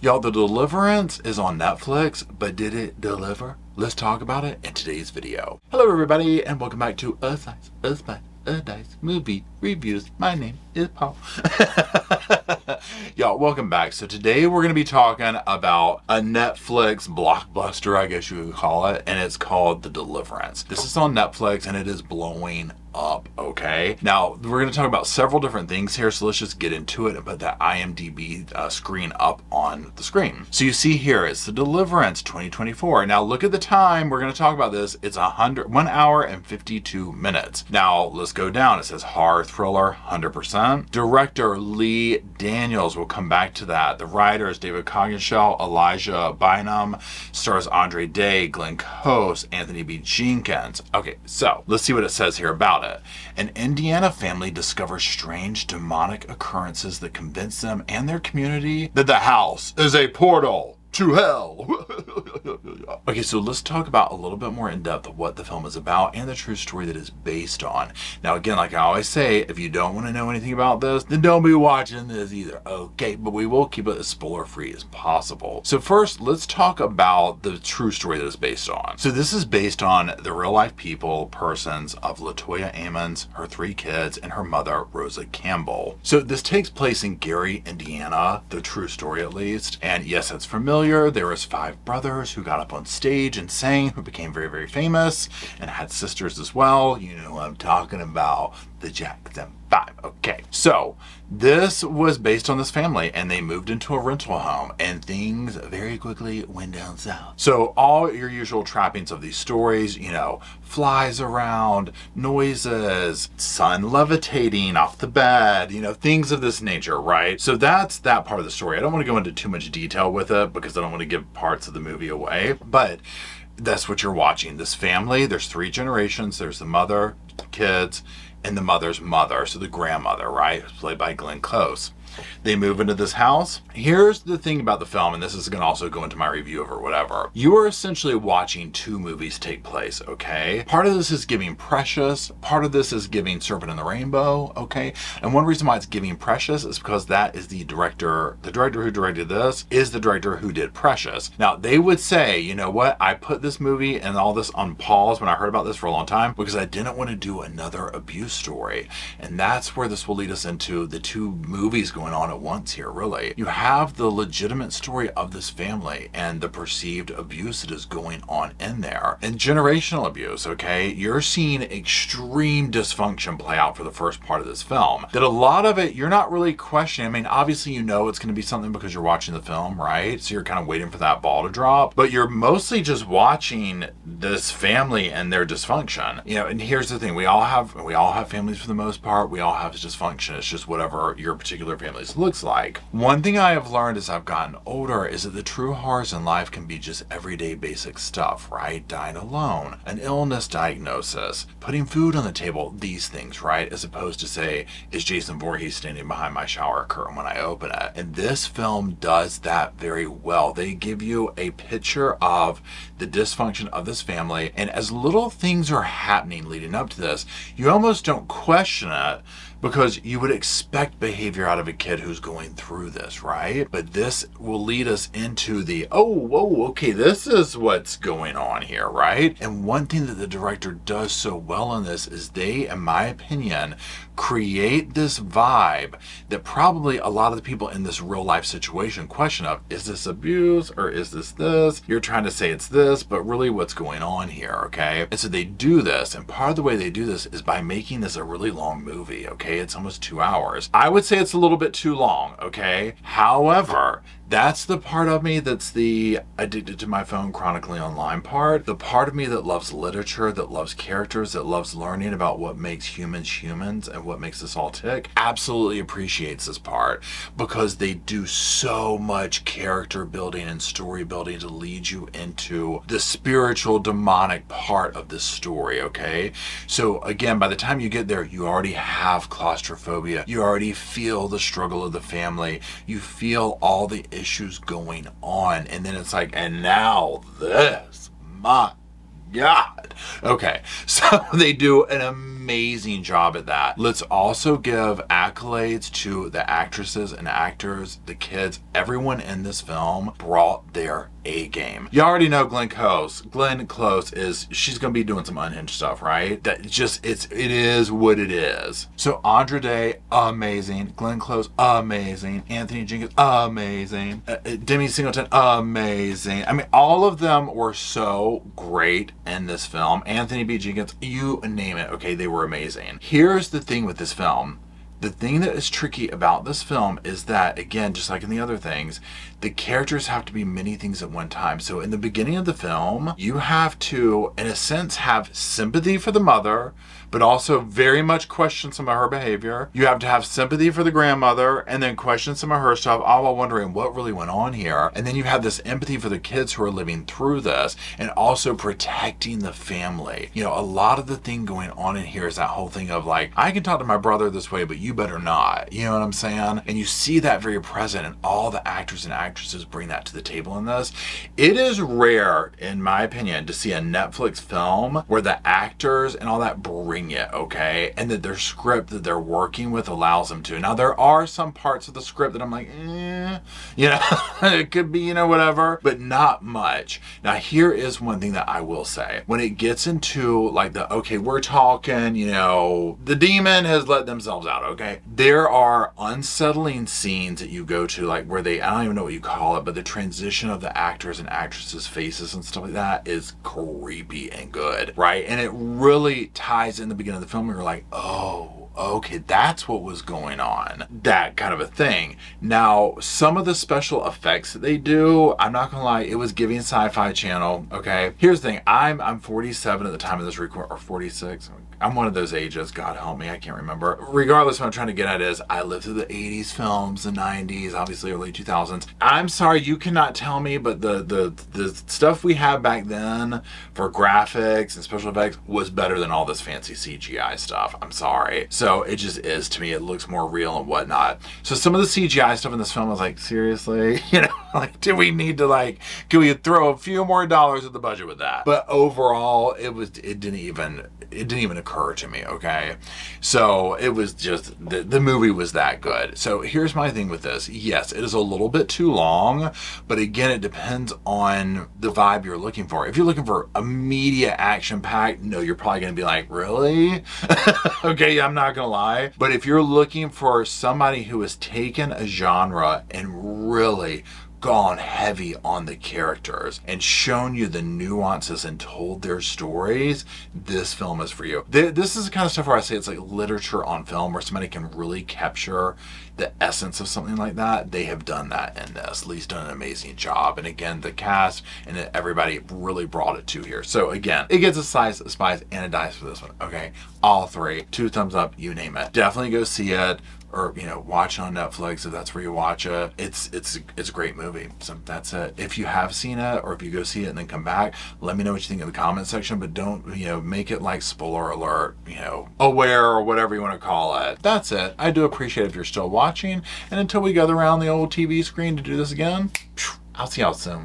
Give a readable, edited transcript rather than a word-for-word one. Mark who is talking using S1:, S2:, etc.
S1: Y'all, The Deliverance is on Netflix, but did it deliver? Let's talk about it in today's video. Hello everybody, and welcome back to Us Dice Movie Reviews. My name is Paul. Y'all, welcome back. So today we're going to be talking about a Netflix blockbuster, I guess you would call it, and it's called The Deliverance. This is on Netflix and it is blowing up, okay? Now, we're going to talk about several different things here, so let's just get into it and put that IMDb screen up on the screen. So you see here, it's The Deliverance 2024. Now, look at the time. We're going to talk about this. It's 1 hour and 52 minutes. Now, let's go down. It says horror thriller, 100%. Director Lee Daniels, we'll come back to that. The writers, David Coggeshall, Elijah Bynum, stars Andre Day, Glenn Close, Anthony B. Jenkins. Okay, so let's see what it says here about it. An Indiana family discovers strange demonic occurrences that convince them and their community that the house is a portal to hell. Okay, so let's talk about a little bit more in depth of what the film is about and the true story that it's based on. Now, again, like I always say, if you don't want to know anything about this, then don't be watching this either, okay? But we will keep it as spoiler-free as possible. So first, let's talk about the true story that it's based on. So this is based on the real-life persons of LaToya Ammons, her 3 kids, and her mother, Rosa Campbell. So this takes place in Gary, Indiana, the true story at least. And yes, it's familiar. There was 5 brothers who got up on stage and sang, who became very, very famous, and had sisters as well. You know what I'm talking about, the Jackson 5. Okay, so this was based on this family, and they moved into a rental home, and things very quickly went down south. So all your usual trappings of these stories, you know, flies around, noises, sun levitating off the bed, you know, things of this nature, right? So that's that part of the story. I don't want to go into too much detail with it because I don't want to give parts of the movie away, but that's what you're watching. This family, there's 3 generations. There's the mother, kids, and the mother's mother, so the grandmother, right, played by Glenn Close. They move into this house. Here's the thing about the film, and this is going to also go into my review of or whatever. You are essentially watching 2 movies take place, okay? Part of this is giving Precious. Part of this is giving Serpent in the Rainbow, okay? And one reason why it's giving Precious is because that is the director who directed this is the director who did Precious. Now, they would say, you know what? I put this movie and all this on pause when I heard about this for a long time because I didn't want to do another abuse story. And that's where this will lead us into the 2 movies going on at once here, really. You have the legitimate story of this family and the perceived abuse that is going on in there. And generational abuse, okay? You're seeing extreme dysfunction play out for the first part of this film. That a lot of it, you're not really questioning. I mean, obviously you know it's going to be something because you're watching the film, right? So you're kind of waiting for that ball to drop. But you're mostly just watching this family and their dysfunction. You know, and here's the thing. We all have families for the most part. We all have dysfunction. It's just whatever your particular family looks like. One thing I have learned as I've gotten older is that the true horrors in life can be just everyday basic stuff, right? Dying alone, an illness diagnosis, putting food on the table, these things, right? As opposed to say, is Jason Voorhees standing behind my shower curtain when I open it? And this film does that very well. They give you a picture of the dysfunction of this family, and as little things are happening leading up to this, you almost don't question it because you would expect behavior out of a kid who's going through this, right? But this will lead us into the, okay, this is what's going on here, right? And one thing that the director does so well in this is they, in my opinion, create this vibe that probably a lot of the people in this real life situation question of, is this abuse or is this? You're trying to say it's this, but really what's going on here, okay? And so they do this, and part of the way they do this is by making this a really long movie, okay? It's almost 2 hours. I would say it's a little bit too long, okay? However, that's the part of me that's the addicted to my phone chronically online part. The part of me that loves literature, that loves characters, that loves learning about what makes humans humans and what makes us all tick, absolutely appreciates this part because they do so much character building and story building to lead you into the spiritual demonic part of this story, okay? So again, by the time you get there, you already have claustrophobia. You already feel the struggle of the family. You feel all the issues going on, and then it's like, and now this, my God. Okay, so they do an amazing job at that. Let's also give accolades to the actresses and actors, the kids, everyone in this film brought their A game. You already know Glenn Close. Glenn Close she's gonna be doing some unhinged stuff, right? It is what it is. So Andra Day, amazing. Glenn Close, amazing. Anthony Jenkins, amazing. Demi Singleton, amazing. I mean, all of them were so great in this film. Anthony B. Jenkins, you name it, okay, they were amazing. Here's the thing with this film. The thing that is tricky about this film is that, again, just like in the other things, the characters have to be many things at one time. So in the beginning of the film, you have to, in a sense, have sympathy for the mother, but also very much question some of her behavior. You have to have sympathy for the grandmother and then question some of her stuff, all while wondering what really went on here. And then you have this empathy for the kids who are living through this and also protecting the family. You know, a lot of the thing going on in here is that whole thing of like, I can talk to my brother this way, but you better not. You know what I'm saying? And you see that very present, and all the actors and actresses bring that to the table in this. It is rare, in my opinion, to see a Netflix film where the actors and all that bring it, okay? And that their script that they're working with allows them to. Now, there are some parts of the script that I'm like, you know, it could be, you know, whatever, but not much. Now, here is one thing that I will say. When it gets into like okay, we're talking, you know, the demon has let themselves out, okay? There are unsettling scenes that you go to, like where I don't even know what you call it, but the transition of the actors and actresses' faces and stuff like that is creepy and good, right? And it really ties in the beginning of the film where you're like, oh, okay, that's what was going on. That kind of a thing. Now, some of the special effects that they do, I'm not gonna lie, it was giving Sci-Fi Channel, okay? Here's the thing, I'm 47 at the time of this record, or 46. I'm one of those ages, God help me, I can't remember. Regardless, what I'm trying to get at is, I lived through the 80s films, the 90s, obviously early 2000s. I'm sorry, you cannot tell me, but the stuff we had back then for graphics and special effects was better than all this fancy CGI stuff. I'm sorry. So it just is to me. It looks more real and whatnot. So some of the CGI stuff in this film, I was like, seriously? You know, like, do we need to can we throw a few more dollars at the budget with that? But overall, it didn't even occur to me, okay? So it was just, the movie was that good. So here's my thing with this. Yes, it is a little bit too long, but again, it depends on the vibe you're looking for. If you're looking for immediate action pack, no, you're probably gonna be like, really? Okay, I'm not gonna lie. But if you're looking for somebody who has taken a genre and really gone heavy on the characters and shown you the nuances and told their stories, this film is for you. This is the kind of stuff where I say it's like literature on film, where somebody can really capture the essence of something like that. They have done that in this. Lee's done an amazing job. And again, the cast and everybody really brought it to here. So again, it gets a slice, a spice, and a dice for this one. Okay, all three. 2 thumbs up, you name it. Definitely go see it. Or, you know, watch it on Netflix if that's where you watch it. It's a great movie. So that's it. If you have seen it, or if you go see it and then come back, let me know what you think in the comment section, but don't, you know, make it like spoiler alert, you know, aware or whatever you want to call it. That's it. I do appreciate it if you're still watching. And until we gather around the old TV screen to do this again, I'll see y'all soon.